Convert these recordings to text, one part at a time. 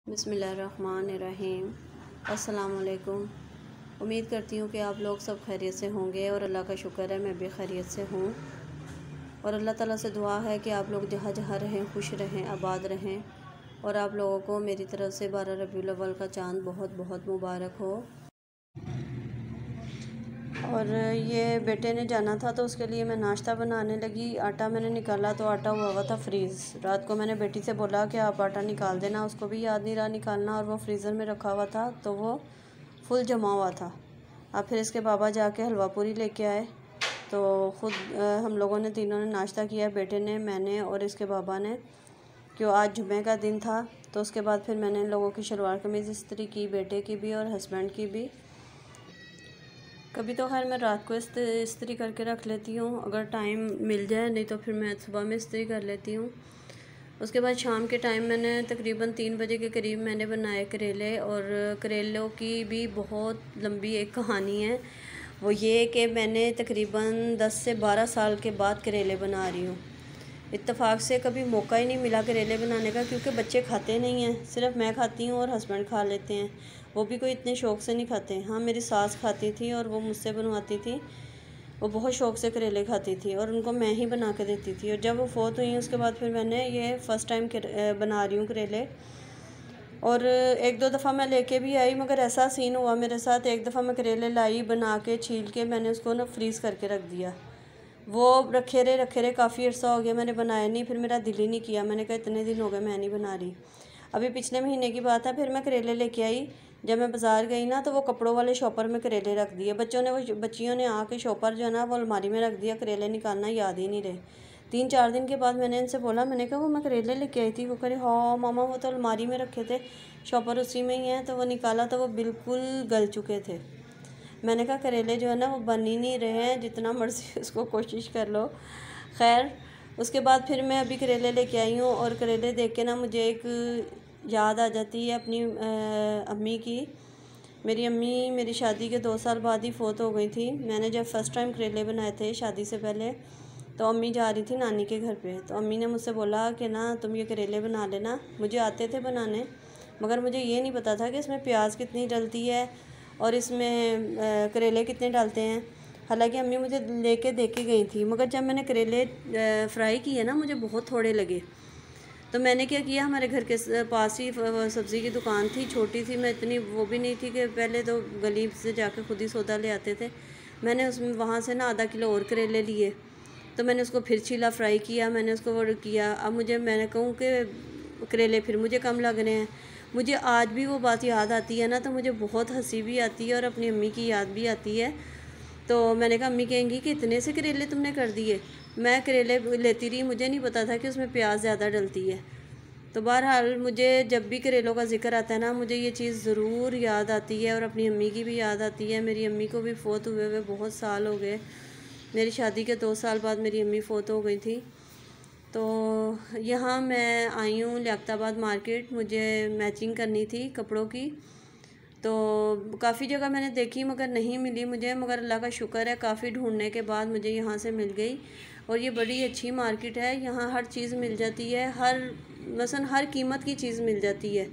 बिस्मिल्लाहिर्रहमानिर्रहीम। अस्सलाम वालेकुम। उम्मीद करती हूँ कि आप लोग सब खैरियत से होंगे और अल्लाह का शुक्र है मैं भी खैरियत से हूँ। और अल्लाह ताला से दुआ है कि आप लोग जहाँ जहाँ रहें खुश रहें, आबाद रहें। और आप लोगों को मेरी तरफ़ से 12 रबीउल अव्वल का चाँद बहुत बहुत मुबारक हो। और ये बेटे ने जाना था तो उसके लिए मैं नाश्ता बनाने लगी। आटा मैंने निकाला तो आटा हुआ हुआ था फ्रीज़। रात को मैंने बेटी से बोला कि आप आटा निकाल देना, उसको भी याद नहीं रहा निकालना और वो फ्रीज़र में रखा हुआ था तो वो फुल जमा हुआ था। अब फिर इसके बाबा जाके हलवा पूरी लेके आए तो ख़ुद हम लोगों ने तीनों ने नाश्ता किया, बेटे ने, मैंने और इसके बाबा ने, क्यों आज जुम्मे का दिन था। तो उसके बाद फिर मैंने इन लोगों की शलवार कमीज़ इस्त्री की, बेटे की भी और हस्बैंड की भी। कभी तो खैर मैं रात को इस्त्री करके रख लेती हूँ अगर टाइम मिल जाए, नहीं तो फिर मैं सुबह में इस्त्री कर लेती हूँ। उसके बाद शाम के टाइम मैंने तकरीबन 3 बजे के करीब मैंने बनाए करेले। और करेलों की भी बहुत लंबी एक कहानी है। वो ये कि मैंने तकरीबन 10 से 12 साल के बाद करेले बना रही हूँ। इत्तेफाक से कभी मौका ही नहीं मिला करेले बनाने का, क्योंकि बच्चे खाते नहीं हैं, सिर्फ मैं खाती हूँ और हस्बैंड खा लेते हैं। वो भी कोई इतने शौक़ से नहीं खाते। हाँ, मेरी सास खाती थी और वो मुझसे बनवाती थी। वो बहुत शौक़ से करेले खाती थी और उनको मैं ही बना के देती थी। और जब वो फ़ौत हुई उसके बाद फिर मैंने ये फ़र्स्ट टाइम बना रही हूँ करेले। और एक दो दफ़ा मैं लेके भी आई, मगर ऐसा सीन हुआ मेरे साथ, एक दफ़ा मैं करेले लाई, बना के छील के मैंने उसको ना फ्रीज़ करके रख दिया। वो रखे रहे काफ़ी अर्सा हो गया, मैंने बनाया नहीं, फिर मेरा दिल ही नहीं किया। मैंने कहा इतने दिन हो गए मैं नहीं बना रही। अभी पिछले महीने की बात है, फिर मैं करेले लेके आई। जब मैं बाज़ार गई ना तो वो कपड़ों वाले शॉपर में करेले रख दिए। बच्चियों ने आके शॉपर जो है ना वो अलमारी में रख दिया, करेले निकालना याद ही नहीं रहे। 3-4 दिन के बाद मैंने इनसे बोला, मैंने कहा वो मैं करेले लेके आई थी। वो करे हाँ मामा वो तो अलमारी में रखे थे, शॉपर उसी में ही है। तो वो निकाला तो वो बिल्कुल गल चुके थे। मैंने कहा करेले जो है ना वो बन ही नहीं रहे हैं, जितना मर्ज़ी उसको कोशिश कर लो। खैर उसके बाद फिर मैं अभी करेले लेके आई हूँ और करेले देख के ना मुझे एक याद आ जाती है अपनी अम्मी की। मेरी अम्मी मेरी शादी के 2 साल बाद ही फ़ौत हो गई थी। मैंने जब फ़र्स्ट टाइम करेले बनाए थे शादी से पहले, तो अम्मी जा रही थी नानी के घर पे। तो अम्मी ने मुझसे बोला कि ना तुम ये करेले बना लेना। मुझे आते थे बनाने, मगर मुझे ये नहीं पता था कि इसमें प्याज कितनी डलती है और इसमें करेले कितने डालते हैं। हालांकि अम्मी मुझे लेके दे के गई थी, मगर जब मैंने करेले फ्राई किए ना मुझे बहुत थोड़े लगे। तो मैंने क्या किया, हमारे घर के पास ही सब्ज़ी की दुकान थी, छोटी सी, मैं इतनी वो भी नहीं थी कि पहले तो गली से जाके खुद ही सौदा ले आते थे। मैंने उसमें वहाँ से ना आधा किलो और करेले लिए, तो मैंने उसको फिर छीला, फ्राई किया, मैंने उसको वो किया। अब मैं कहूँ कि करेले फिर मुझे कम लग रहे हैं। मुझे आज भी वो बात याद आती है ना तो मुझे बहुत हंसी भी आती है और अपनी अम्मी की याद भी आती है। तो मैंने कहा अम्मी कहेंगी कि इतने से करेले तुमने कर दिए। मैं करेले लेती रही, मुझे नहीं पता था कि उसमें प्याज ज़्यादा डलती है। तो बहरहाल मुझे जब भी करेलों का ज़िक्र आता है ना मुझे ये चीज़ ज़रूर याद आती है और अपनी अम्मी की भी याद आती है। मेरी अम्मी को भी फ़ौत हुए बहुत साल हो गए। मेरी शादी के 2 साल बाद मेरी अम्मी फ़ौत हो गई थी। तो यहाँ मैं आई हूँ लियाकताबाद मार्केट, मुझे मैचिंग करनी थी कपड़ों की। तो काफ़ी जगह मैंने देखी मगर नहीं मिली मुझे, मगर अल्लाह का शुक्र है काफ़ी ढूंढने के बाद मुझे यहाँ से मिल गई। और ये बड़ी अच्छी मार्केट है, यहाँ हर चीज़ मिल जाती है, मसलन हर कीमत की चीज़ मिल जाती है।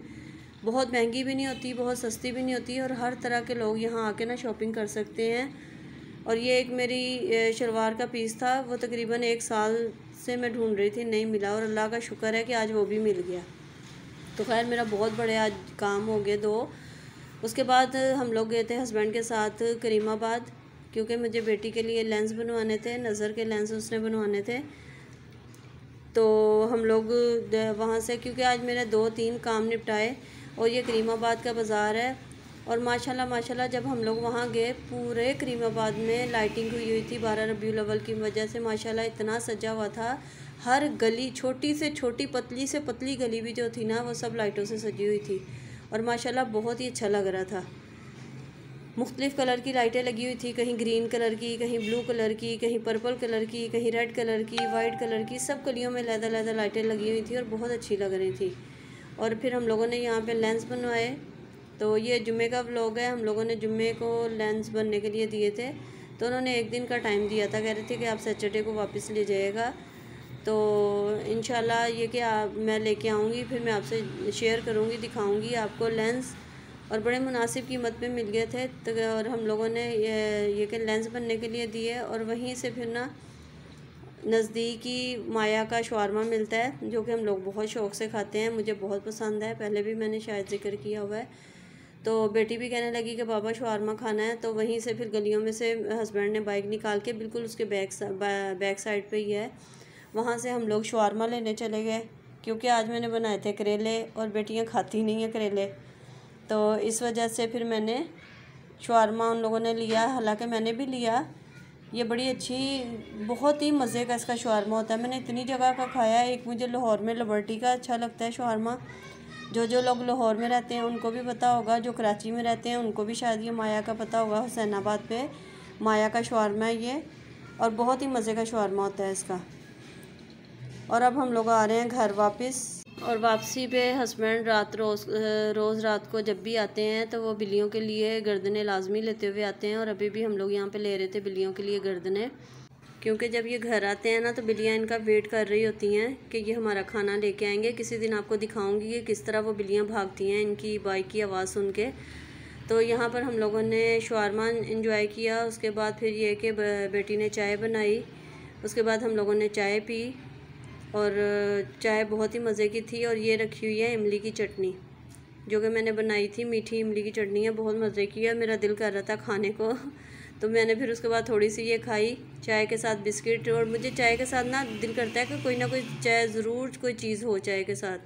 बहुत महंगी भी नहीं होती, बहुत सस्ती भी नहीं होती, और हर तरह के लोग यहाँ आके ना शॉपिंग कर सकते हैं। और ये एक मेरी शलवार का पीस था, वो तकरीबन 1 साल से मैं ढूंढ रही थी, नहीं मिला, और अल्लाह का शुक्र है कि आज वो भी मिल गया। तो खैर मेरा बहुत बड़े आज काम हो गए 2। उसके बाद हम लोग गए थे हस्बैंड के साथ करीमाबाद, क्योंकि मुझे बेटी के लिए लेंस बनवाने थे, नज़र के लेंस उसने बनवाने थे। तो हम लोग वहाँ से, क्योंकि आज मेरे 2-3 काम निपटाए। और ये करीमाबाद का बाज़ार है। और माशाल्लाह जब हम लोग वहाँ गए, पूरे करीमाबाद में लाइटिंग हुई थी 12 रबीउल अव्वल की वजह से। माशाल्लाह इतना सजा हुआ था, हर गली, छोटी से छोटी, पतली से पतली गली भी जो थी ना वो सब लाइटों से सजी हुई थी। और माशाल्लाह बहुत ही अच्छा लग रहा था। मुख्तलिफ़ कलर की लाइटें लगी हुई थी, कहीं ग्रीन कलर की, कहीं ब्लू कलर की, कहीं पर्पल कलर की, कहीं रेड कलर की, वाइट कलर की, सब गलियों में लहदा लाइटें लगी हुई थी और बहुत अच्छी लग रही थी। और फिर हम लोगों ने यहाँ पे लेंस बनवाए। तो ये जुम्मे का व्लॉग है, हम लोगों ने जुम्मे को लेंस बनने के लिए दिए थे। तो उन्होंने 1 दिन का टाइम दिया था, कह रहे थे कि आप सैटरडे को वापस ले जाइएगा। तो इंशाल्लाह ये कि मैं लेके आऊँगी, फिर मैं आपसे शेयर करूँगी, दिखाऊँगी आपको लेंस। और बड़े मुनासिब कीमत पे मिल गए थे तो, और हम लोगों ने ये कि लेंस बनने के लिए दिए। और वहीं से फिर ना नज़दीकी माया का शवारमा मिलता है, जो कि हम लोग बहुत शौक़ से खाते हैं, मुझे बहुत पसंद है, पहले भी मैंने शायद ज़िक्र किया हुआ है। तो बेटी भी कहने लगी कि पापा शवारमा खाना है, तो वहीं से फिर गलियों में से हस्बैंड ने बाइक निकाल के, बिल्कुल उसके बैक साइड पे ही है, वहाँ से हम लोग शवारमा लेने चले गए। क्योंकि आज मैंने बनाए थे करेले और बेटियाँ खाती नहीं हैं करेले, तो इस वजह से फिर मैंने शवारमा उन लोगों ने लिया, हालांकि मैंने भी लिया। ये बड़ी अच्छी, बहुत ही मज़े का इसका शवारमा होता है। मैंने इतनी जगह का खाया है। एक मुझे लाहौर में लिबर्टी का अच्छा लगता है शवारमा, जो लोग लाहौर में रहते हैं उनको भी पता होगा, जो कराची में रहते हैं उनको भी शायद ये माया का पता होगा। हुसैनाबाद पे माया का शवारमा है ये, और बहुत ही मज़े का शवारमा होता है इसका। और अब हम लोग आ रहे हैं घर वापस, और वापसी पे हस्बैंड रोज़ रात को जब भी आते हैं तो वो बिल्लियों के लिए गर्दनें लाजमी लेते हुए आते हैं। और अभी भी हम लोग यहाँ पे ले रहे थे बिल्लियों के लिए गर्दनें, क्योंकि जब ये घर आते हैं ना तो बिल्लियाँ इनका वेट कर रही होती हैं कि ये हमारा खाना लेके आएंगे। किसी दिन आपको दिखाऊंगी कि किस तरह वो बिल्लियाँ भागती हैं इनकी बाइक की आवाज़ सुन के। तो यहाँ पर हम लोगों ने शवारमा इंजॉय किया। उसके बाद फिर ये कि बेटी ने चाय बनाई, उसके बाद हम लोगों ने चाय पी, और चाय बहुत ही मज़े की थी। और ये रखी हुई है इमली की चटनी, जो कि मैंने बनाई थी, मीठी इमली की चटनी है, बहुत मज़े की है। मेरा दिल कर रहा था खाने को तो मैंने फिर उसके बाद थोड़ी सी ये खाई चाय के साथ बिस्किट। और मुझे चाय के साथ ना दिल करता है कि कोई ना कोई चाय ज़रूर कोई चीज़ हो चाय के साथ,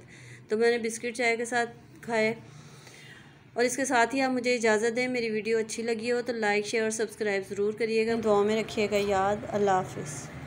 तो मैंने बिस्किट चाय के साथ खाए। और इसके साथ ही आप मुझे इजाज़त दें। मेरी वीडियो अच्छी लगी हो तो लाइक शेयर और सब्सक्राइब ज़रूर करिएगा, दुआ में रखिएगा याद। अल्लाह हाफ़िज़।